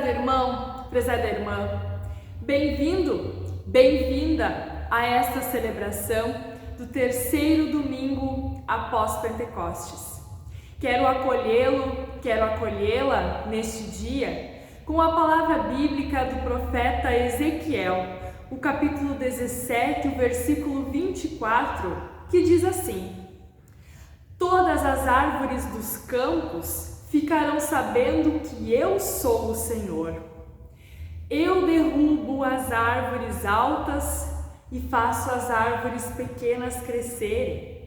Prezado irmão, prezada irmã, bem-vindo, bem-vinda a esta celebração do terceiro domingo após Pentecostes. Quero acolhê-lo, quero acolhê-la neste dia com a palavra bíblica do profeta Ezequiel, o capítulo 17, o versículo 24, que diz assim: Todas as árvores dos campos ficarão sabendo que eu sou o Senhor. Eu derrubo as árvores altas e faço as árvores pequenas crescerem.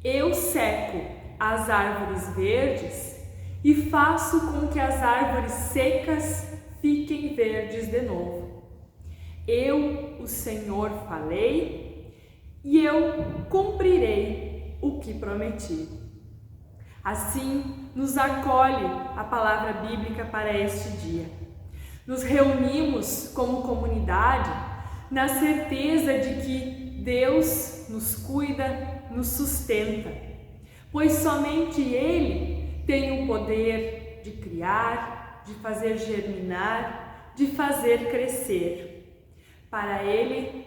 Eu seco as árvores verdes e faço com que as árvores secas fiquem verdes de novo. Eu, o Senhor, falei e eu cumprirei o que prometi. Assim, nos acolhe a palavra bíblica para este dia. Nos reunimos como comunidade na certeza de que Deus nos cuida, nos sustenta, pois somente Ele tem o poder de criar, de fazer germinar, de fazer crescer. Para Ele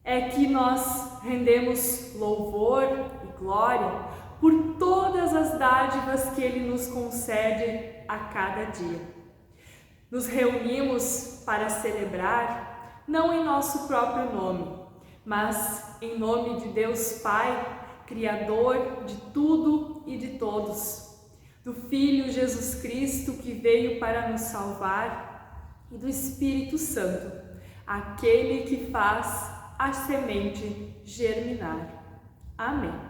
é que nós rendemos louvor e glória por todas as dádivas que Ele nos concede a cada dia. Nos reunimos para celebrar, não em nosso próprio nome, mas em nome de Deus Pai, Criador de tudo e de todos, do Filho Jesus Cristo que veio para nos salvar e do Espírito Santo, aquele que faz a semente germinar. Amém.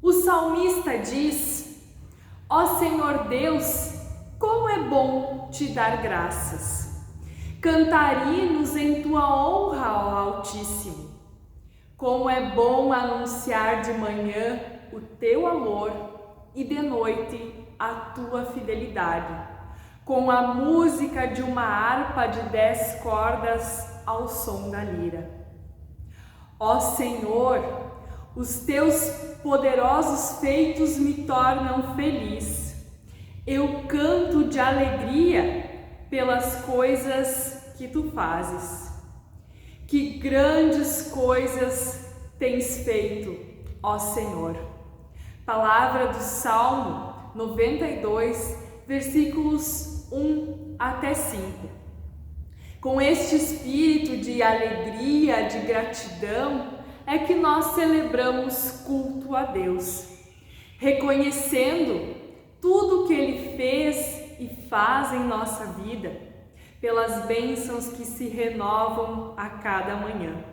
O salmista diz: Ó Senhor Deus, como é bom te dar graças. Cantar-hinos em tua honra, ó Altíssimo. Como é bom anunciar de manhã o teu amor e de noite a tua fidelidade, com a música de uma harpa de 10 cordas ao som da lira. Ó Senhor, os teus poderosos feitos me tornam feliz. Eu canto de alegria pelas coisas que tu fazes. Que grandes coisas tens feito, ó Senhor. Palavra do Salmo 92, versículos 1 até 5. Com este espírito de alegria, de gratidão, é que nós celebramos culto a Deus, reconhecendo tudo que Ele fez e faz em nossa vida, pelas bênçãos que se renovam a cada manhã.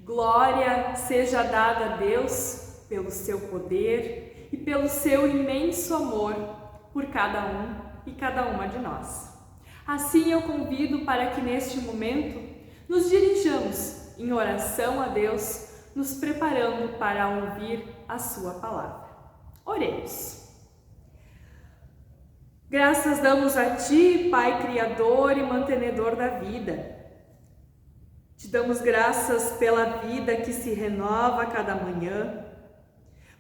Glória seja dada a Deus pelo seu poder e pelo seu imenso amor por cada um e cada uma de nós. Assim eu convido para que neste momento nos dirijamos em oração a Deus, nos preparando para ouvir a sua palavra. Oremos. Graças damos a Ti, Pai Criador e mantenedor da vida. Te damos graças pela vida que se renova a cada manhã,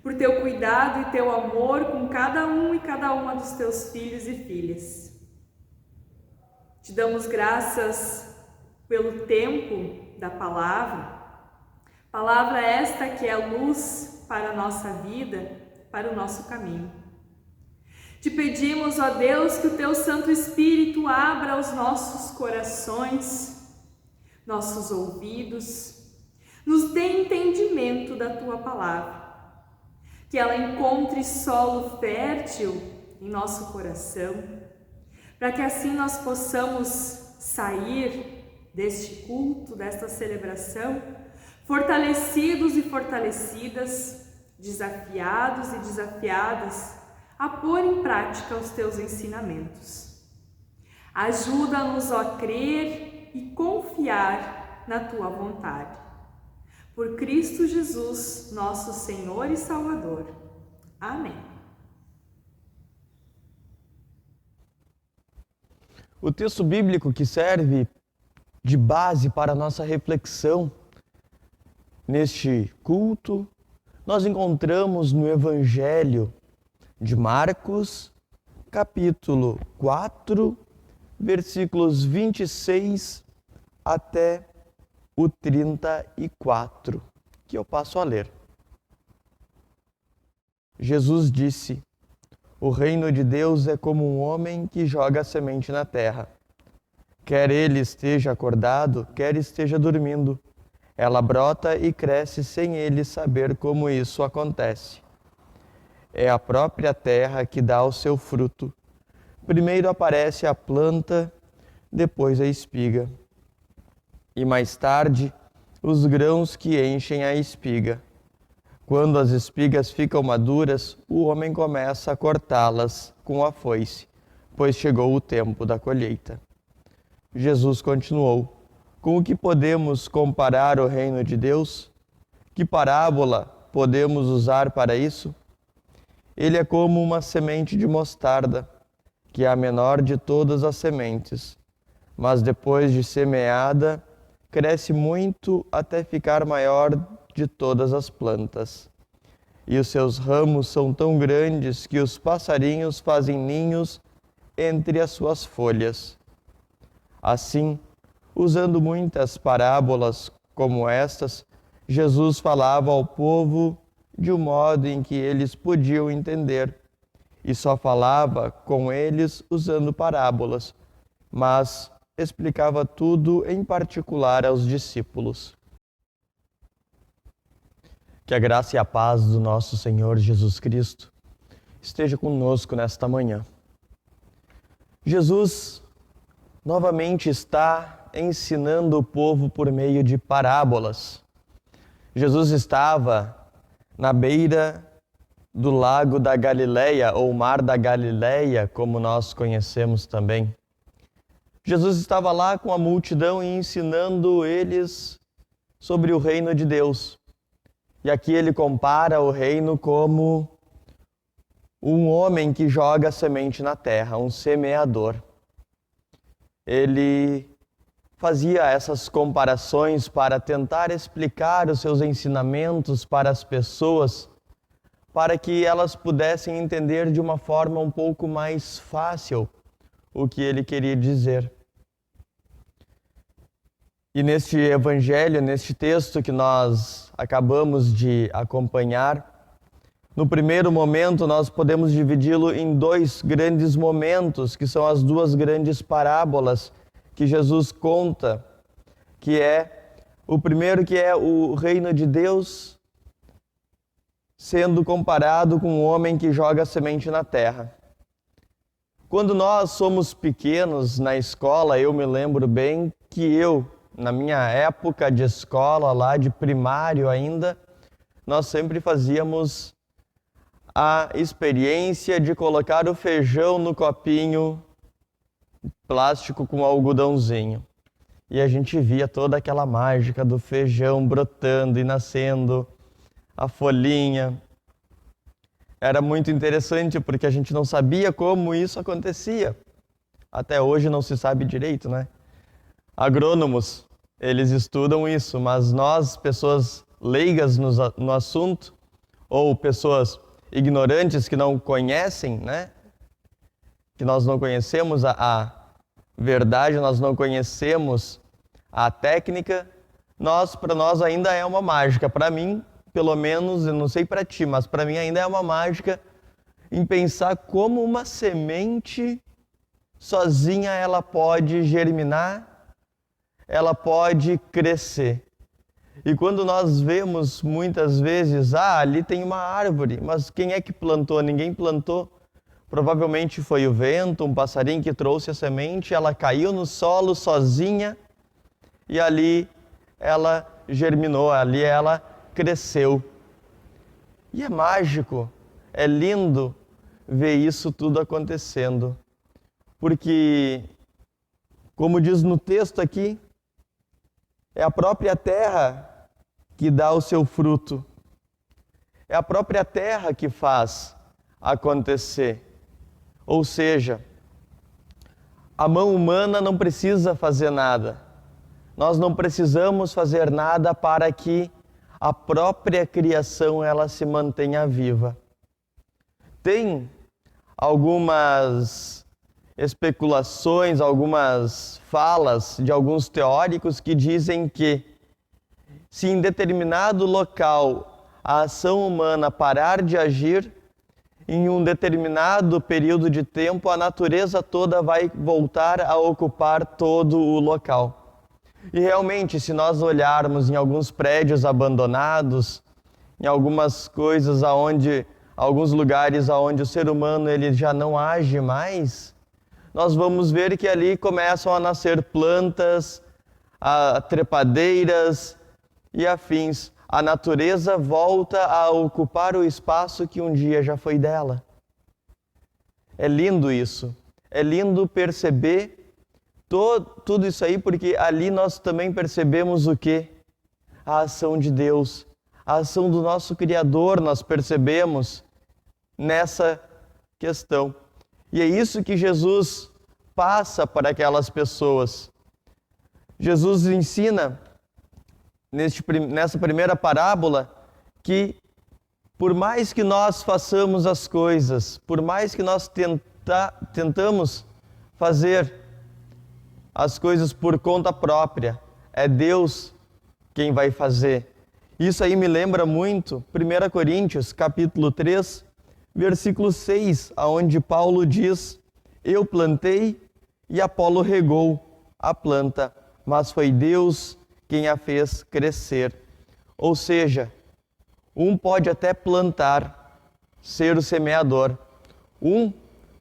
por Teu cuidado e Teu amor com cada um e cada uma dos Teus filhos e filhas. Te damos graças pelo tempo da palavra esta que é luz para a nossa vida, para o nosso caminho. Te pedimos, ó Deus, que o Teu Santo Espírito abra os nossos corações, nossos ouvidos, nos dê entendimento da Tua palavra, que ela encontre solo fértil em nosso coração, para que assim nós possamos sair deste culto, desta celebração, fortalecidos e fortalecidas, desafiados e desafiadas a pôr em prática os Teus ensinamentos. Ajuda-nos a crer e confiar na Tua vontade. Por Cristo Jesus, nosso Senhor e Salvador. Amém. O texto bíblico que serve de base para a nossa reflexão neste culto, nós encontramos no Evangelho de Marcos, capítulo 4, versículos 26 até o 34, que eu passo a ler. Jesus disse: o reino de Deus é como um homem que joga a semente na terra. Quer ele esteja acordado, quer esteja dormindo. Ela brota e cresce sem ele saber como isso acontece. É a própria terra que dá o seu fruto. Primeiro aparece a planta, depois a espiga. E mais tarde, os grãos que enchem a espiga. Quando as espigas ficam maduras, o homem começa a cortá-las com a foice, pois chegou o tempo da colheita. Jesus continuou: com o que podemos comparar o reino de Deus? Que parábola podemos usar para isso? Ele é como uma semente de mostarda, que é a menor de todas as sementes, mas depois de semeada, cresce muito até ficar maior de todas as plantas. E os seus ramos são tão grandes que os passarinhos fazem ninhos entre as suas folhas. Assim, usando muitas parábolas como estas, Jesus falava ao povo de um modo em que eles podiam entender, e só falava com eles usando parábolas, mas explicava tudo em particular aos discípulos. Que a graça e a paz do nosso Senhor Jesus Cristo esteja conosco nesta manhã. Jesus novamente está ensinando o povo por meio de parábolas. Jesus estava na beira do lago da Galileia, ou mar da Galileia, como nós conhecemos também. Jesus estava lá com a multidão e ensinando eles sobre o reino de Deus. E aqui ele compara o reino como um homem que joga semente na terra, um semeador. Ele fazia essas comparações para tentar explicar os seus ensinamentos para as pessoas, para que elas pudessem entender de uma forma um pouco mais fácil o que ele queria dizer. E neste evangelho, neste texto que nós acabamos de acompanhar, no primeiro momento nós podemos dividi-lo em dois grandes momentos, que são as duas grandes parábolas que Jesus conta, que é o primeiro, que é o reino de Deus sendo comparado com um homem que joga a semente na terra. Quando nós somos pequenos na escola, eu me lembro bem que eu na minha época de escola, lá de primário ainda, nós sempre fazíamos a experiência de colocar o feijão no copinho plástico com algodãozinho. E a gente via toda aquela mágica do feijão brotando e nascendo, a folhinha. Era muito interessante porque a gente não sabia como isso acontecia. Até hoje não se sabe direito, né? Agrônomos, eles estudam isso, mas nós, pessoas leigas no assunto, ou pessoas ignorantes que não conhecem, né? Que nós não conhecemos a verdade, nós não conhecemos a técnica, para nós ainda é uma mágica. Para mim, pelo menos, eu não sei para ti, mas para mim ainda é uma mágica em pensar como uma semente sozinha ela pode germinar, ela pode crescer. E quando nós vemos muitas vezes, ali tem uma árvore, mas quem é que plantou? Ninguém plantou. Provavelmente foi o vento, um passarinho que trouxe a semente, ela caiu no solo sozinha e ali ela germinou, ali ela cresceu. E é mágico, é lindo ver isso tudo acontecendo. Porque, como diz no texto aqui, é a própria terra que dá o seu fruto. É a própria terra que faz acontecer. Ou seja, a mão humana não precisa fazer nada. Nós não precisamos fazer nada para que a própria criação ela se mantenha viva. Tem algumas especulações, algumas falas de alguns teóricos que dizem que se em determinado local a ação humana parar de agir, em um determinado período de tempo, a natureza toda vai voltar a ocupar todo o local. E realmente, se nós olharmos em alguns prédios abandonados, em algumas coisas alguns lugares onde o ser humano ele já não age mais, nós vamos ver que ali começam a nascer plantas, trepadeiras e afins. A natureza volta a ocupar o espaço que um dia já foi dela. É lindo isso. É lindo perceber tudo isso aí, porque ali nós também percebemos o quê? A ação de Deus, a ação do nosso Criador, nós percebemos nessa questão. E é isso que Jesus passa para aquelas pessoas. Jesus ensina nessa primeira parábola que por mais que nós façamos as coisas, por mais que nós tentamos fazer as coisas por conta própria, é Deus quem vai fazer. Isso aí me lembra muito 1 Coríntios, capítulo 3, versículo 6, onde Paulo diz: eu plantei e Apolo regou a planta, mas foi Deus quem a fez crescer. Ou seja, um pode até plantar, ser o semeador. Um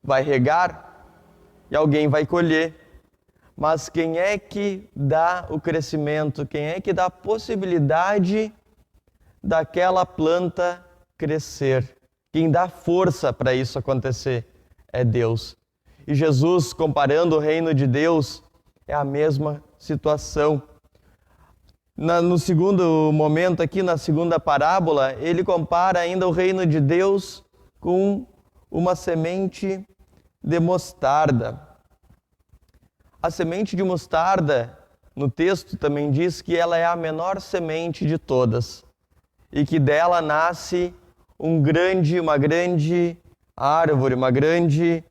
vai regar e alguém vai colher. Mas quem é que dá o crescimento? Quem é que dá a possibilidade daquela planta crescer? Quem dá força para isso acontecer é Deus. E Jesus, comparando o reino de Deus, é a mesma situação. No segundo momento aqui, na segunda parábola, ele compara ainda o reino de Deus com uma semente de mostarda. A semente de mostarda, no texto também diz que ela é a menor semente de todas e que dela nasce uma grande árvore, uma grande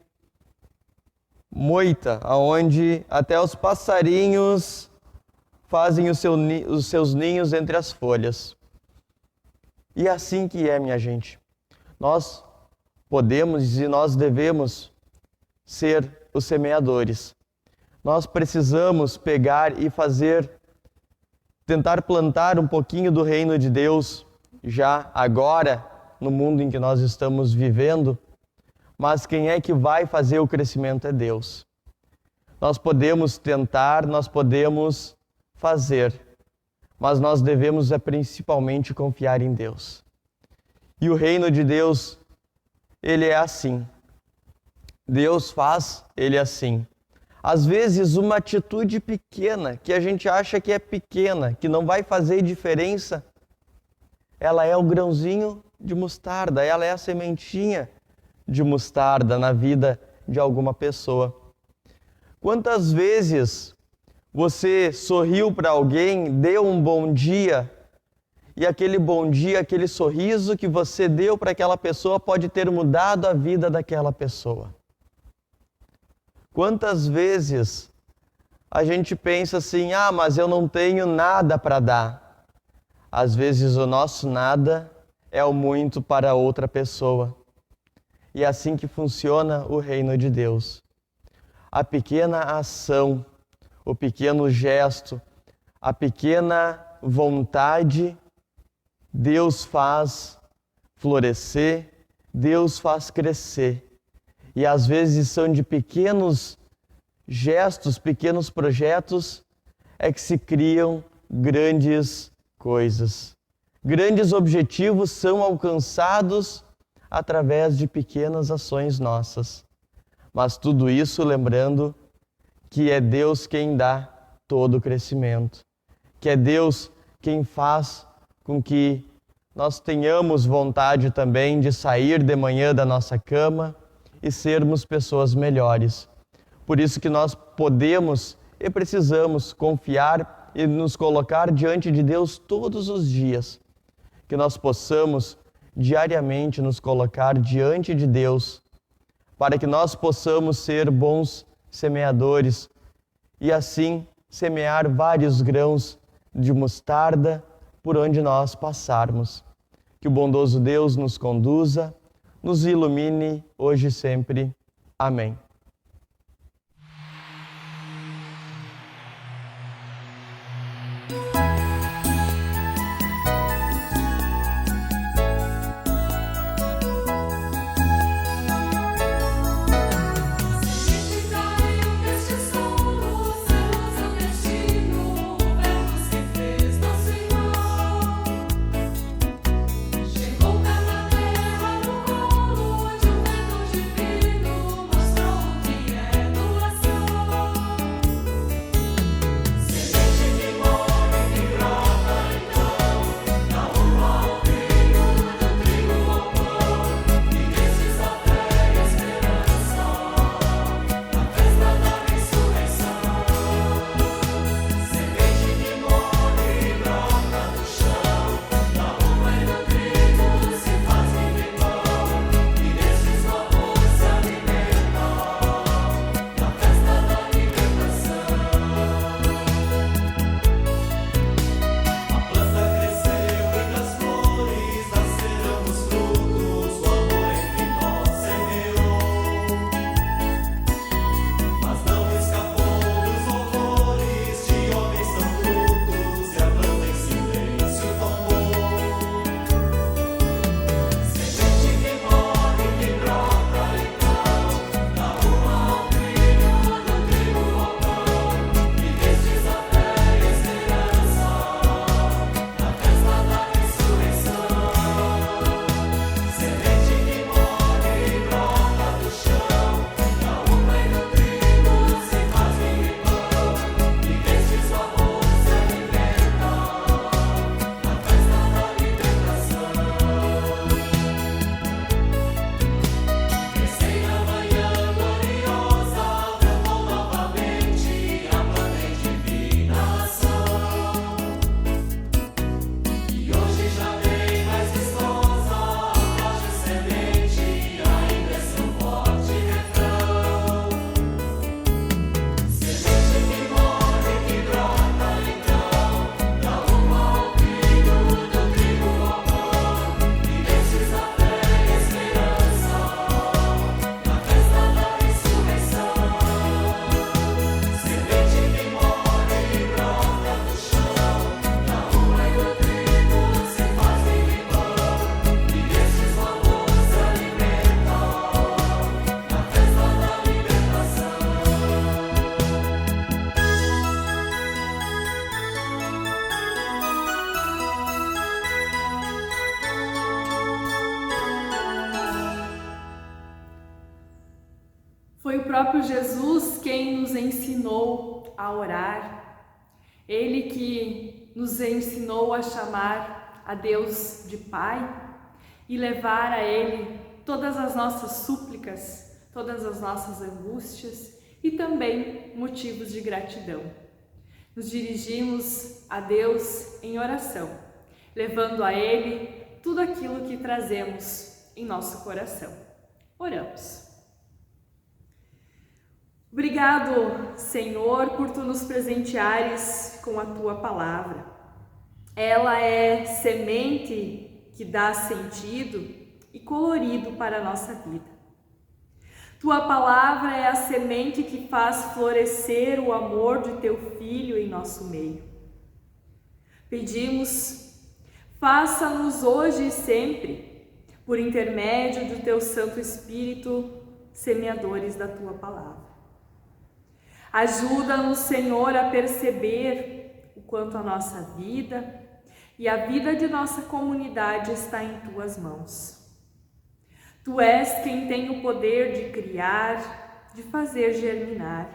moita, onde até os passarinhos fazem os seus ninhos entre as folhas. E é assim que é, minha gente. Nós podemos e nós devemos ser os semeadores. Nós precisamos pegar e tentar plantar um pouquinho do reino de Deus já agora, no mundo em que nós estamos vivendo, mas quem é que vai fazer o crescimento é Deus. Nós podemos tentar, nós podemos fazer, mas nós devemos principalmente confiar em Deus. E o reino de Deus, ele é assim. Deus faz, ele é assim. Às vezes, uma atitude pequena, que a gente acha que é pequena, que não vai fazer diferença, ela é o grãozinho de mostarda, ela é a sementinha de mostarda na vida de alguma pessoa. Quantas vezes você sorriu para alguém, deu um bom dia, e aquele bom dia, aquele sorriso que você deu para aquela pessoa pode ter mudado a vida daquela pessoa? Quantas vezes a gente pensa assim, mas eu não tenho nada para dar. Às vezes o nosso nada é o muito para outra pessoa. E é assim que funciona o reino de Deus. A pequena ação, o pequeno gesto, a pequena vontade, Deus faz florescer, Deus faz crescer. E às vezes são de pequenos gestos, pequenos projetos, é que se criam grandes coisas. Grandes objetivos são alcançados através de pequenas ações nossas. Mas tudo isso lembrando que é Deus quem dá todo o crescimento. Que é Deus quem faz com que nós tenhamos vontade também de sair de manhã da nossa cama e sermos pessoas melhores. Por isso que nós podemos e precisamos confiar e nos colocar diante de Deus todos os dias. Que nós possamos diariamente nos colocar diante de Deus, para que nós possamos ser bons semeadores e assim semear vários grãos de mostarda por onde nós passarmos. Que o bondoso Deus nos conduza, nos ilumine hoje e sempre. Amém. Chegou pela terra no colo de um vento divino, mostrou próprio Jesus quem nos ensinou a orar, Ele que nos ensinou a chamar a Deus de Pai e levar a Ele todas as nossas súplicas, todas as nossas angústias e também motivos de gratidão. Nos dirigimos a Deus em oração, levando a Ele tudo aquilo que trazemos em nosso coração. Oramos. Obrigado, Senhor, por Tu nos presenteares com a Tua palavra. Ela é semente que dá sentido e colorido para a nossa vida. Tua palavra é a semente que faz florescer o amor de Teu Filho em nosso meio. Pedimos, faça-nos hoje e sempre, por intermédio do Teu Santo Espírito, semeadores da Tua palavra. Ajuda-nos, Senhor, a perceber o quanto a nossa vida e a vida de nossa comunidade está em Tuas mãos. Tu és quem tem o poder de criar, de fazer germinar.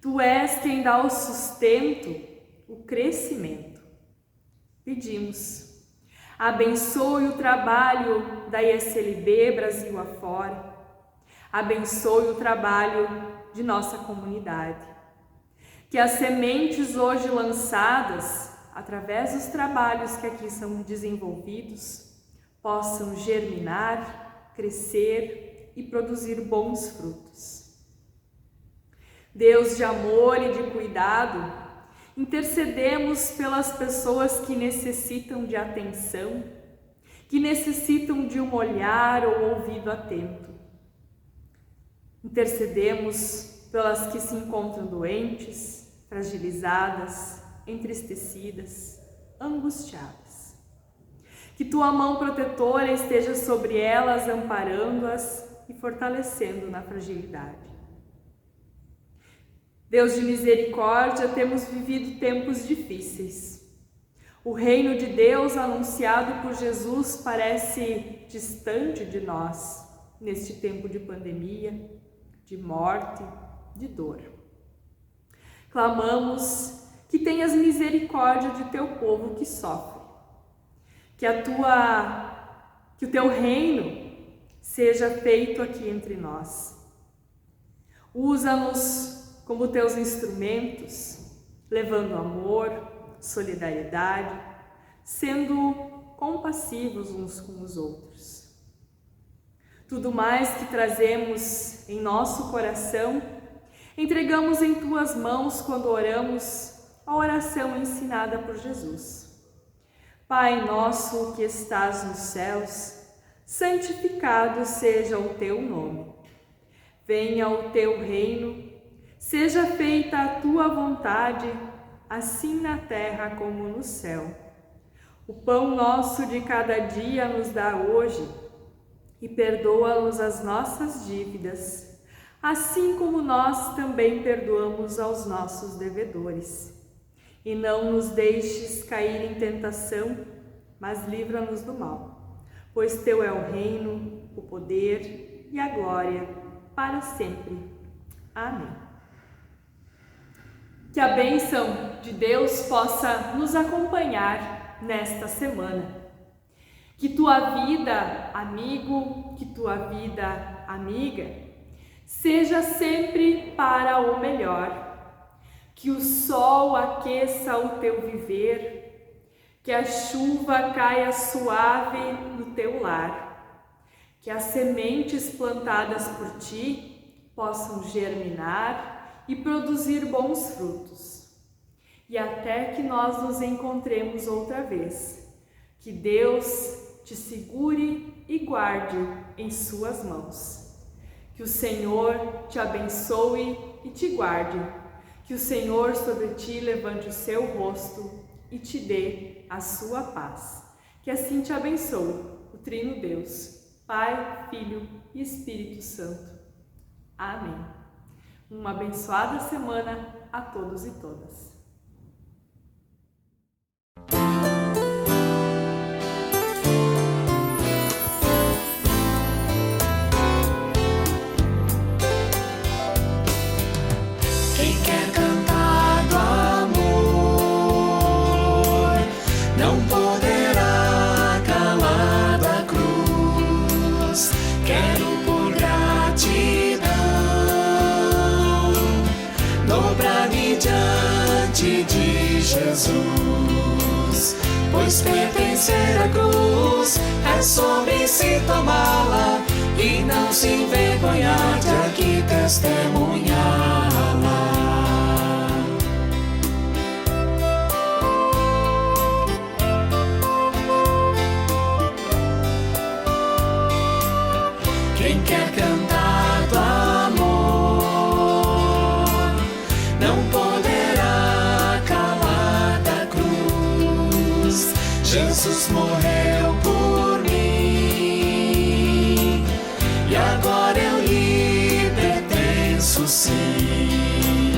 Tu és quem dá o sustento, o crescimento. Pedimos, abençoe o trabalho da ISLB Brasil afora. Abençoe o trabalho de nossa comunidade. Que as sementes hoje lançadas, através dos trabalhos que aqui são desenvolvidos, possam germinar, crescer e produzir bons frutos. Deus de amor e de cuidado, intercedemos pelas pessoas que necessitam de atenção, que necessitam de um olhar ou ouvido atento. Intercedemos pelas que se encontram doentes, fragilizadas, entristecidas, angustiadas. Que Tua mão protetora esteja sobre elas, amparando-as e fortalecendo na fragilidade. Deus de misericórdia, temos vivido tempos difíceis. O reino de Deus anunciado por Jesus parece distante de nós neste tempo de pandemia, de morte, de dor. Clamamos que tenhas misericórdia de Teu povo que sofre, que o Teu reino seja feito aqui entre nós. Usa-nos como Teus instrumentos, levando amor, solidariedade, sendo compassivos uns com os outros. Tudo mais que trazemos em nosso coração, entregamos em Tuas mãos quando oramos a oração ensinada por Jesus. Pai nosso que estás nos céus, santificado seja o Teu nome. Venha o Teu reino, seja feita a Tua vontade, assim na terra como no céu. O pão nosso de cada dia nos dá hoje, e perdoa-nos as nossas dívidas, assim como nós também perdoamos aos nossos devedores. E não nos deixes cair em tentação, mas livra-nos do mal. Pois Teu é o reino, o poder e a glória, para sempre. Amém. Que a bênção de Deus possa nos acompanhar nesta semana. Que tua vida, amigo, que tua vida, amiga, seja sempre para o melhor. Que o sol aqueça o teu viver, que a chuva caia suave no teu lar, que as sementes plantadas por ti possam germinar e produzir bons frutos. E até que nós nos encontremos outra vez, que Deus te segure e guarde em suas mãos. Que o Senhor te abençoe e te guarde. Que o Senhor sobre ti levante o seu rosto e te dê a sua paz. Que assim te abençoe o Trino Deus, Pai, Filho e Espírito Santo. Amém. Uma abençoada semana a todos e todas. morte de Jesus. Pois pertencer à cruz é sobre si tomá-la e não se envergonhar de aqui testemunhá-la. Quem quer cantar do amor não poderá calar da cruz. Jesus morreu por mim e agora eu lhe pertenço, sim.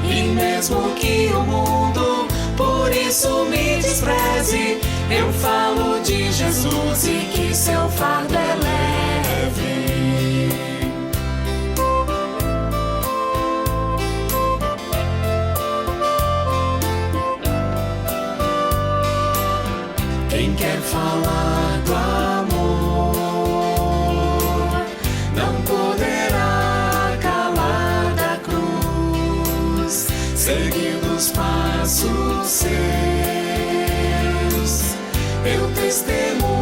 E mesmo que o mundo por isso me despreze, eu falo de Jesus e que seu fardo é leve. Quem quer falar do amor não poderá calar da cruz, seguindo os passos seus, eu testemunho